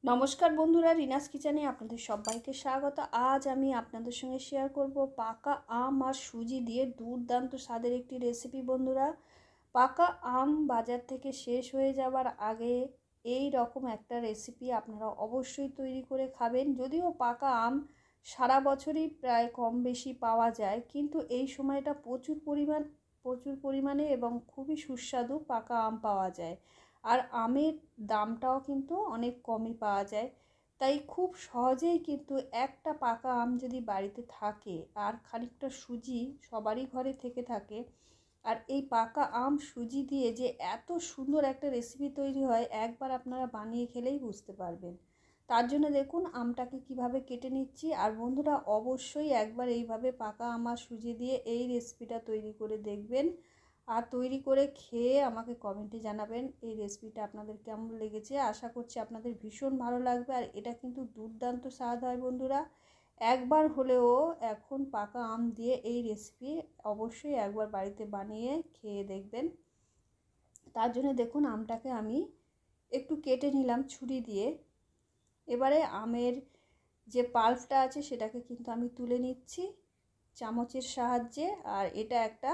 নমস্কার বন্ধুরা, রিনাস কিচেনে আপনাদের সবাইকে স্বাগত। আজ আমি আপনাদের সঙ্গে শেয়ার করব পাকা আম আর সুজি দিয়ে দুর্দান্ত স্বাদের একটি রেসিপি। বন্ধুরা, পাকা আম বাজার থেকে শেষ হয়ে যাবার আগে এই রকম একটা রেসিপি আপনারা অবশ্যই তৈরি করে খাবেন। যদিও পাকা আম সারা বছরই প্রায় কম বেশি পাওয়া যায়, কিন্তু এই সময়টা প্রচুর পরিমাণে এবং খুবই সুস্বাদু পাকা আম পাওয়া যায়। আর আমের দামটাও কিন্তু অনেক কমই পাওয়া যায়। তাই খুব সহজেই কিন্তু একটা পাকা আম যদি বাড়িতে থাকে আর খানিকটা সুজি সবারই ঘরে থেকে থাকে, আর এই পাকা আম সুজি দিয়ে যে এত সুন্দর একটা রেসিপি তৈরি হয়, একবার আপনারা বানিয়ে খেলেই বুঝতে পারবেন। তার জন্য দেখুন আমটাকে কিভাবে কেটে নিচ্ছি। আর বন্ধুরা, অবশ্যই একবার এইভাবে পাকা আম আর সুজি দিয়ে এই রেসিপিটা তৈরি করে দেখবেন, আর তৈরি করে খেয়ে আমাকে কমেন্টে জানাবেন এই রেসিপিটা আপনাদের কেমন লেগেছে। আশা করছি আপনাদের ভীষণ ভালো লাগবে। আর এটা কিন্তু দুর্দান্ত স্বাদ হয় বন্ধুরা। একবার হলেও এখন পাকা আম দিয়ে এই রেসিপি অবশ্যই একবার বাড়িতে বানিয়ে খেয়ে দেখবেন। তার জন্য দেখুন আমটাকে আমি একটু কেটে নিলাম ছুরি দিয়ে। এবারে আমের যে পাল্পটা আছে সেটাকে কিন্তু আমি তুলে নিচ্ছি চামচের সাহায্যে। আর এটা একটা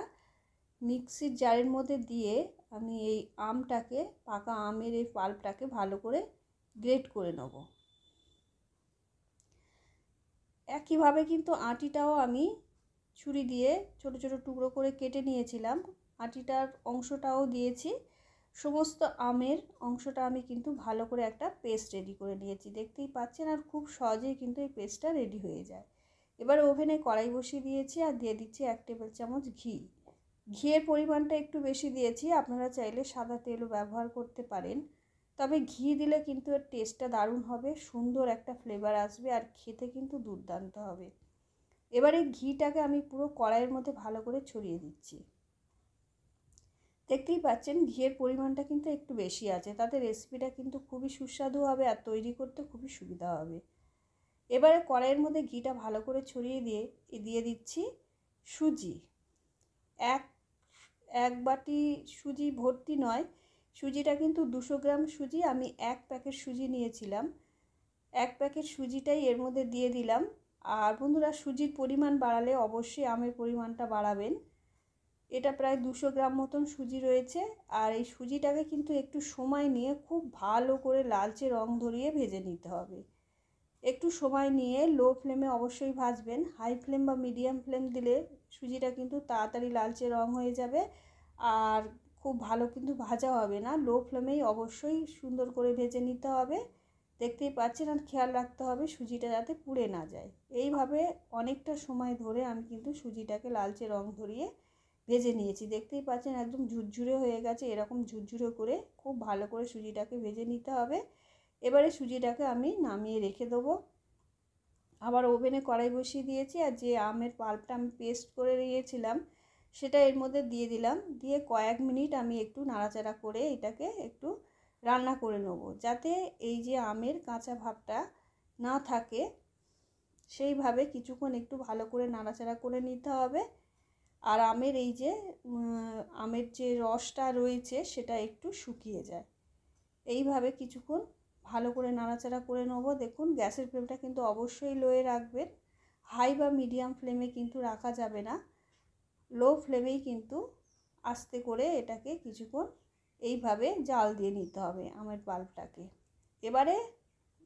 মিক্সির জারের মধ্যে দিয়ে আমি এই আমটাকে, পাকা আমের এই পাল্পটাকে ভালো করে গ্রেট করে নেব। একইভাবে কিন্তু আটিটাও আমি ছুরি দিয়ে ছোট ছোট টুকরো করে কেটে নিয়েছিলাম। আটিটার অংশটাও দিয়েছি। সমস্ত আমের অংশটা আমি কিন্তু ভালো করে একটা পেস্ট রেডি করে নিয়েছি, দেখতেই পাচ্ছেন। আর খুব সহজেই কিন্তু এই পেস্টটা রেডি হয়ে যায়। এবার ওভেনে কড়াই বসিয়ে দিয়েছি আর দিয়ে দিচ্ছি 1 টেবিল চামচ ঘি। ঘিয়ের পরিমাণটা একটু বেশি দিয়েছি, আপনারা চাইলে সাদা তেলও ব্যবহার করতে পারেন। তবে ঘি দিলে কিন্তু এর টেস্টটা দারুণ হবে, সুন্দর একটা ফ্লেভার আসবে আর খেতে কিন্তু দুর্দান্ত হবে। এবারে ঘিটাকে আমি পুরো কড়াইয়ের মধ্যে ভালো করে ছড়িয়ে দিচ্ছি। দেখতেই পাচ্ছেন ঘিয়ের পরিমাণটা কিন্তু একটু বেশি আছে, তাতে রেসিপিটা কিন্তু খুবই সুস্বাদু হবে আর তৈরি করতে খুবই সুবিধা হবে। এবারে কড়াইয়ের মধ্যে ঘিটা ভালো করে ছড়িয়ে দিয়ে দিচ্ছি সুজি। এক এক বাটি সুজি ভর্তি নয়, সুজিটা কিন্তু 200 গ্রাম সুজি, আমি 1 প্যাকেট সুজি নিয়েছিলাম। 1 প্যাকেট সুজিটাই এর মধ্যে দিয়ে দিলাম। আর বন্ধুরা, সুজির পরিমাণ বাড়ালে অবশ্যই আমের পরিমাণটা বাড়াবেন। এটা প্রায় 200 গ্রাম মতন সুজি রয়েছে। আর এই সুজিটাকে কিন্তু একটু সময় নিয়ে খুব ভালো করে লালচে রং ধরিয়ে ভেজে নিতে হবে। একটু সময় নিয়ে লো ফ্লেমে অবশ্যই ভাজবেন। হাই ফ্লেম বা মিডিয়াম ফ্লেম দিলে সুজিটা কিন্তু তাড়াতাড়ি লালচে রং হয়ে যাবে আর খুব ভালো কিন্তু ভাজা হবে না। লো ফ্লেমেই অবশ্যই সুন্দর করে ভেজে নিতে হবে। দেখতেই পাচ্ছেন। আর খেয়াল রাখতে হবে সুজিটা যাতে পুড়ে না যায়। এইভাবে অনেকটা সময় ধরে আমি কিন্তু সুজিটাকে লালচে রং ধরিয়ে ভেজে নিয়েছি। দেখতেই পাচ্ছেন একদম ঝুরঝুরে হয়ে গেছে। এরকম ঝুরঝুরে করে খুব ভালো করে সুজিটাকে ভেজে নিতে হবে। এবারে সুজিটাকে আমি নামিয়ে রেখে দেবো। আবার ওভেনে কড়াই বসিয়ে দিয়েছি আর যে আমের পাল্পটা আমি পেস্ট করে রেখেছিলাম সেটা এর মধ্যে দিয়ে দিলাম। দিয়ে কয়েক মিনিট আমি একটু নাড়াচাড়া করে এটাকে একটু রান্না করে নেব, যাতে এই যে আমের কাঁচা ভাবটা না থাকে। সেইভাবে কিছুক্ষণ একটু ভালো করে নাড়াচাড়া করে নিতে হবে। আর আমের এই যে আমের যে রসটা রয়েছে সেটা একটু শুকিয়ে যায়। এইভাবে কিছুক্ষণ ভালো করে নাড়াচাড়া করে নেবো। দেখুন গ্যাসের ফ্লেমটা কিন্তু অবশ্যই লোয়ে রাখবেন, হাই বা মিডিয়াম ফ্লেমে কিন্তু রাখা যাবে না। লো ফ্লেমেই কিন্তু আস্তে করে এটাকে কিছুক্ষণ এইভাবে জাল দিয়ে নিতে হবে আমের পাল্পটাকে। এবারে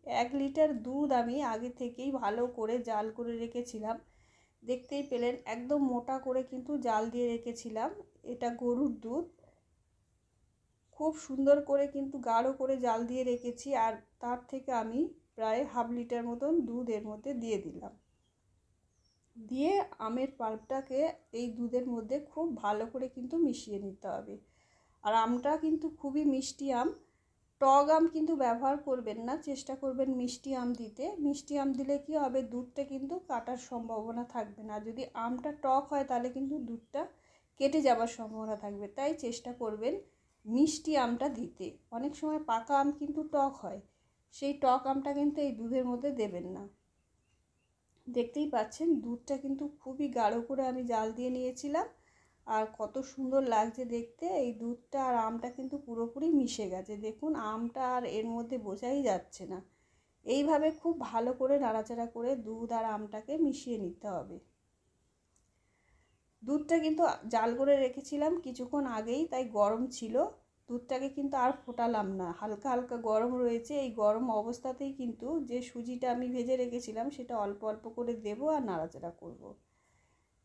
1 লিটার দুধ আমি আগে থেকেই ভালো করে জাল করে রেখেছিলাম। দেখতেই পেলেন একদম মোটা করে কিন্তু জাল দিয়ে রেখেছিলাম। এটা গরুর দুধ, খুব সুন্দর করে কিন্তু গাঢ় করে জাল দিয়ে রেখেছি। আর তার থেকে আমি প্রায় হাফ লিটার মতন দুধ এর মধ্যে দিয়ে দিলাম। দিয়ে আমের পাল্পটাকে এই দুধের মধ্যে খুব ভালো করে কিন্তু মিশিয়ে নিতে হবে। আর আমটা কিন্তু খুবই মিষ্টি আম, টক আম কিন্তু ব্যবহার করবেন না, চেষ্টা করবেন মিষ্টি আম দিতে। মিষ্টি আম দিলে কি হবে, দুধটা কিন্তু কাটার সম্ভাবনা থাকবে না। যদি আমটা টক হয় তাহলে কিন্তু দুধটা কেটে যাবার সম্ভাবনা থাকবে। তাই চেষ্টা করবেন মিষ্টি আমটা দিতে। অনেক সময় পাকা আম কিন্তু টক হয়, সেই টক আমটা কিন্তু এই দুধের মধ্যে দেবেন না। দেখতেই পাচ্ছেন দুধটা কিন্তু খুবই গাঢ় করে আমি জাল দিয়ে নিয়েছিলাম। আর কত সুন্দর লাগছে দেখতে। এই দুধটা আর আমটা কিন্তু পুরোপুরি মিশে গেছে। দেখুন আমটা আর এর মধ্যে বোঝাই যাচ্ছে না। এইভাবে খুব ভালো করে নাড়াচাড়া করে দুধ আর আমটাকে মিশিয়ে নিতে হবে। দুধটা কিন্তু জাল করে রেখেছিলাম কিছুক্ষণ আগেই, তাই গরম ছিল। দুধটাকে কিন্তু আর ফোটালাম না, হালকা হালকা গরম রয়েছে। এই গরম অবস্থাতেই কিন্তু যে সুজিটা আমি ভেজে রেখেছিলাম সেটা অল্প অল্প করে দেবো আর নাড়াচাড়া করব।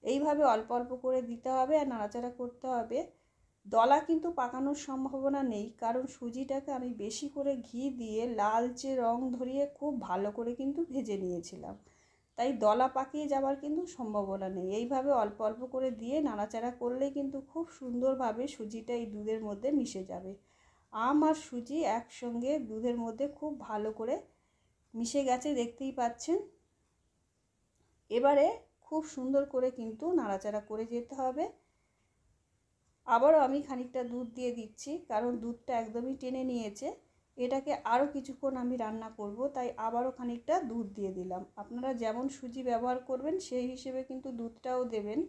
এইভাবে অল্প অল্প করে দিতে হবে আর নাড়াচাড়া করতে হবে। দলা কিন্তু পাকানোর সম্ভাবনা নেই, কারণ সুজিটাকে আমি বেশি করে ঘি দিয়ে লালচে রং ধরিয়ে খুব ভালো করে কিন্তু ভেজে নিয়েছিলাম, তাই দলা পাকিয়ে যাওয়ার কিন্তু সম্ভাবনা নেই। এইভাবে অল্প অল্প করে দিয়ে নাড়াচাড়া করলেই কিন্তু খুব সুন্দরভাবে সুজিটা এই দুধের মধ্যে মিশে যাবে। আম আর সুজি একসঙ্গে দুধের মধ্যে খুব ভালো করে মিশে গেছে, দেখতেই পাচ্ছেন। এবারে খুব সুন্দর করে কিন্তু নাড়াচাড়া করে যেতে হবে। আবারও আমি খানিকটা দুধ দিয়ে দিচ্ছি, কারণ দুধটা একদমই টেনে নিয়েছে। এটাকে আরও কিছুক্ষণ আমি রান্না করব, তাই আবারও খানিকটা দুধ দিয়ে দিলাম। আপনারা যেমন সুজি ব্যবহার করবেন সেই হিসেবে কিন্তু দুধটাও দেবেন,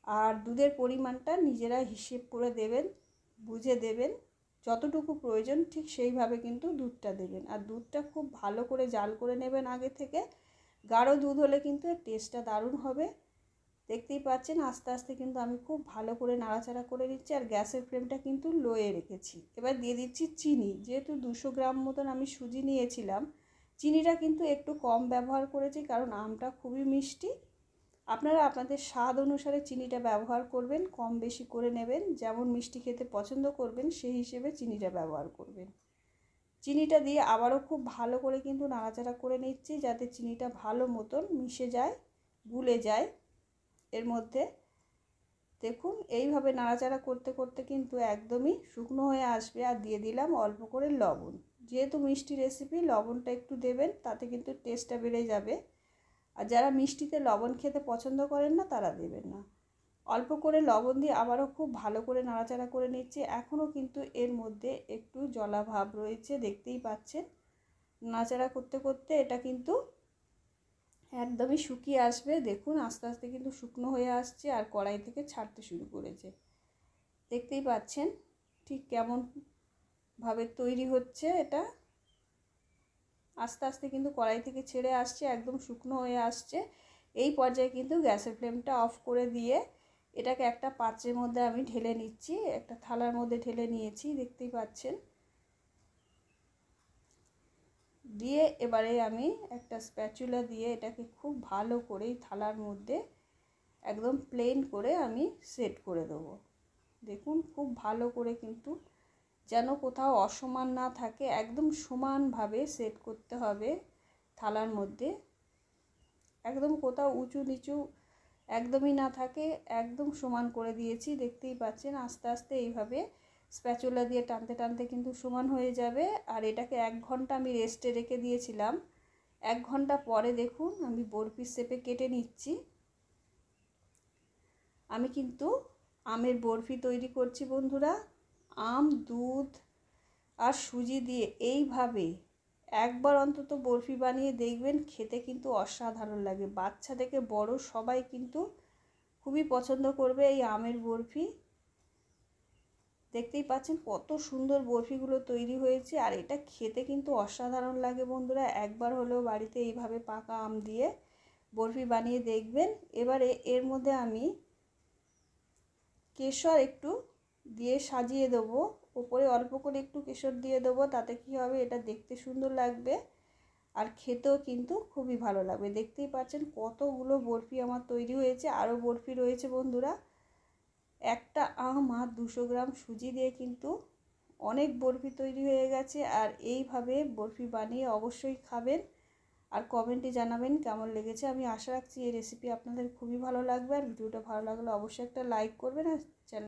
আর দুধের পরিমাণটা নিজেরা হিসেব করে দেবেন, বুঝে দেবেন। যতটুকু প্রয়োজন ঠিক সেইভাবে কিন্তু দুধটা দেবেন। আর দুধটা খুব ভালো করে জাল করে নেবেন আগে থেকে। গাঢ় দুধ হলে কিন্তু এর টেস্টটা দারুণ হবে। দেখতেই পাচ্ছেন আস্তে আস্তে কিন্তু আমি খুব ভালো করে নাড়াচাড়া করে নিচ্ছি, আর গ্যাসের ফ্লেমটা কিন্তু লোয়ে রেখেছি। এবার দিয়ে দিচ্ছি চিনি। যেহেতু 200 গ্রাম মতন আমি সুজি নিয়েছিলাম, চিনিটা কিন্তু একটু কম ব্যবহার করেছি, কারণ আমটা খুবই মিষ্টি। আপনারা আপনাদের স্বাদ অনুসারে চিনিটা ব্যবহার করবেন, কম বেশি করে নেবেন। যেমন মিষ্টি খেতে পছন্দ করবেন সেই হিসেবে চিনিটা ব্যবহার করবেন। চিনিটা দিয়ে আবারও খুব ভালো করে কিন্তু নাড়াচাড়া করে নিচ্ছি, যাতে চিনিটা ভালো মতন মিশে যায়, গুলে যায় এর মধ্যে। দেখুন এইভাবে নাড়াচাড়া করতে করতে কিন্তু একদমই শুকনো হয়ে আসবে। আর দিয়ে দিলাম অল্প করে লবণ। যেহেতু মিষ্টি রেসিপি, লবণটা একটু দেবেন, তাতে কিন্তু টেস্টটা বেড়ে যাবে। আর যারা মিষ্টিতে লবণ খেতে পছন্দ করেন না তারা দেবেন না। অল্প করে লবণ দিয়ে আবারও খুব ভালো করে নাড়াচাড়া করে নিচ্ছি। এখনও কিন্তু এর মধ্যে একটু জলা ভাব রয়েছে, দেখতেই পাচ্ছেন। নাড়াচাড়া করতে করতে এটা কিন্তু একদমই শুকিয়ে আসবে। দেখুন আস্তে আস্তে কিন্তু শুকনো হয়ে আসছে আর কড়াই থেকে ছাড়তে শুরু করেছে। দেখতেই পাচ্ছেন ঠিক কেমন ভাবে তৈরি হচ্ছে এটা। আস্তে আস্তে কিন্তু কড়াই থেকে ছেড়ে আসছে, একদম শুকনো হয়ে আসছে। এই পর্যায়ে কিন্তু গ্যাসের ফ্লেমটা অফ করে দিয়ে এটাকে একটা পাত্রের মধ্যে আমি ঢেলে নিচ্ছি। একটা থালার মধ্যে ঢেলে নিয়েছি, দেখতেই পাচ্ছেন। দিয়ে এবারে আমি একটা স্প্যাচুলা দিয়ে এটাকে খুব ভালো করে থালার মধ্যে একদম প্লেন করে আমি সেট করে দেবো। দেখুন খুব ভালো করে কিন্তু যেন কোথাও অসমান না থাকে, একদম সমানভাবে সেট করতে হবে থালার মধ্যে। একদম কোথাও উঁচু নিচু একদমই না থাকে, একদম সমান করে দিয়েছি। দেখতেই পাচ্ছেন আস্তে আস্তে এইভাবে স্প্যাচুলা দিয়ে টানতে টানতে কিন্তু সমান হয়ে যাবে। আর এটাকে 1 ঘন্টা আমি রেস্টে রেখে দিয়েছিলাম। 1 ঘন্টা পরে দেখুন আমি বরফির শেপে কেটে নিচ্ছি। আমি কিন্তু আমের বরফি তৈরি করছি বন্ধুরা। আম, দুধ আর সুজি দিয়ে এইভাবে একবার অন্তত বরফি বানিয়ে দেখবেন, খেতে কিন্তু অসাধারণ লাগে। বাচ্চা থেকে বড় সবাই কিন্তু খুবই পছন্দ করবে এই আমের বরফি। দেখতেই পাচ্ছেন কত সুন্দর বরফিগুলো তৈরি হয়েছে, আর এটা খেতে কিন্তু অসাধারণ লাগে বন্ধুরা। একবার হলেও বাড়িতে এইভাবে পাকা আম দিয়ে বরফি বানিয়ে দেখবেন। এবারে এর মধ্যে আমি কেশর একটু দিয়ে সাজিয়ে দেবো, উপরে অল্প করে একটু কেশর দিয়ে দেবো। তাতে কি হবে, এটা দেখতে সুন্দর লাগবে আর খেতেও কিন্তু খুবই ভালো লাগবে। দেখতেই পাচ্ছেন কতগুলো বরফি আমার তৈরি হয়েছে। আরও বরফি রয়েছে বন্ধুরা। একটা আম আর 200 গ্রাম সুজি দিয়ে কিন্তু অনেক বরফি তৈরি হয়ে গেছে। আর এইভাবে বরফি বানিয়ে অবশ্যই খাবেন আর কমেন্টে জানাবেন কেমন লেগেছে। আমি আশা রাখছি এই রেসিপি আপনাদের খুবই ভালো লাগবে। আর ভিডিওটা ভালো লাগলে অবশ্যই একটা লাইক করবেন আর চ্যানেল